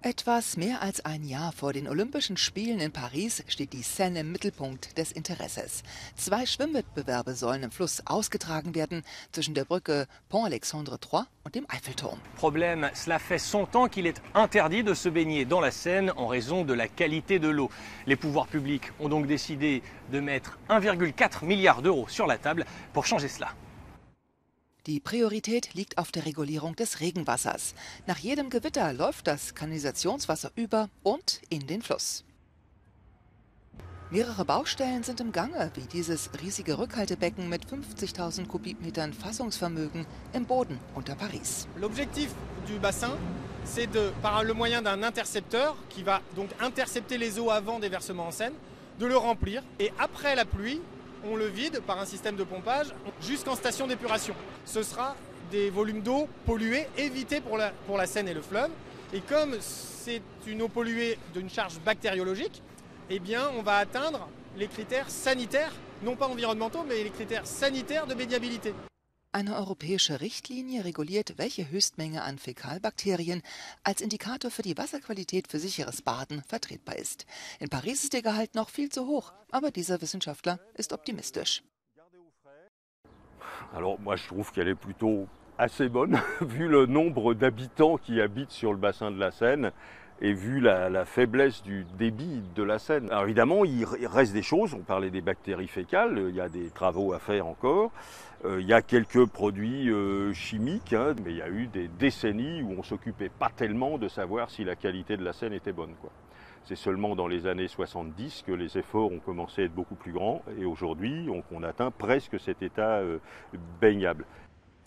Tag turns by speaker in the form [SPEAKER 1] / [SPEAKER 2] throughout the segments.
[SPEAKER 1] Etwas mehr als ein Jahr vor den Olympischen Spielen in Paris steht die Seine im Mittelpunkt des Interesses. 2 Schwimmwettbewerbe sollen im Fluss ausgetragen werden, zwischen der Brücke Pont-Alexandre III und dem Eiffelturm.
[SPEAKER 2] Problème, cela fait 100 ans qu'il est interdit de se baigner dans la Seine en raison de la qualité de l'eau. Les pouvoirs publics ont donc décidé de mettre 1,4 milliard d'euros sur la table pour changer cela.
[SPEAKER 1] Die Priorität liegt auf der Regulierung des Regenwassers. Nach jedem Gewitter läuft das Kanalisationswasser über und in den Fluss. Mehrere Baustellen sind im Gange, wie dieses riesige Rückhaltebecken mit 50.000 Kubikmetern Fassungsvermögen im Boden unter Paris.
[SPEAKER 3] L'objectif du bassin, c'est par le moyen d'un intercepteur qui va donc intercepter les eaux avant des versements en Seine, de le remplir et après la pluie, on le vide par un système de pompage jusqu'en station d'épuration. Ce sera des volumes d'eau pollués évités pour la Seine et le fleuve. Et comme c'est une eau polluée d'une charge bactériologique, eh bien on va atteindre les critères sanitaires, non pas environnementaux, mais les critères sanitaires de baignabilité.
[SPEAKER 1] Eine europäische Richtlinie reguliert, welche Höchstmenge an Fäkalbakterien als Indikator für die Wasserqualität für sicheres Baden vertretbar ist. In Paris ist der Gehalt noch viel zu hoch, aber dieser Wissenschaftler ist optimistisch.
[SPEAKER 4] Alors moi je trouve qu'elle est plutôt assez bonne, vu le nombre d'habitants qui habitent sur le bassin de la Seine et vu la faiblesse du débit de la Seine. Alors évidemment, il reste des choses, on parlait des bactéries fécales, il y a des travaux à faire encore, il y a quelques produits chimiques, hein, mais il y a eu des décennies où on ne s'occupait pas tellement de savoir si la qualité de la Seine était bonne, quoi. C'est seulement dans les années 70 que les efforts ont commencé à être beaucoup plus grands et aujourd'hui on atteint presque cet état baignable.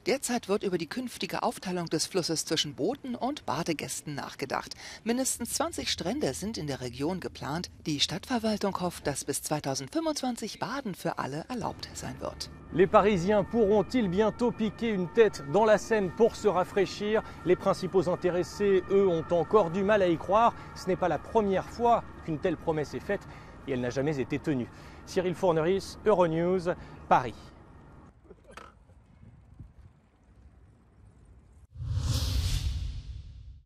[SPEAKER 1] Derzeit wird über die künftige Aufteilung des Flusses zwischen Booten und Badegästen nachgedacht. Mindestens 20 Strände sind in der Region geplant. Die Stadtverwaltung hofft, dass bis 2025 Baden für alle erlaubt sein wird.
[SPEAKER 2] Les Parisiens pourront-ils bientôt piquer une tête dans la Seine pour se rafraîchir? Les principaux intéressés, eux, ont encore du mal à y croire. Ce n'est pas la première fois qu'une telle promesse est faite et elle n'a jamais été tenue. Cyril Fourneris, Euronews, Paris.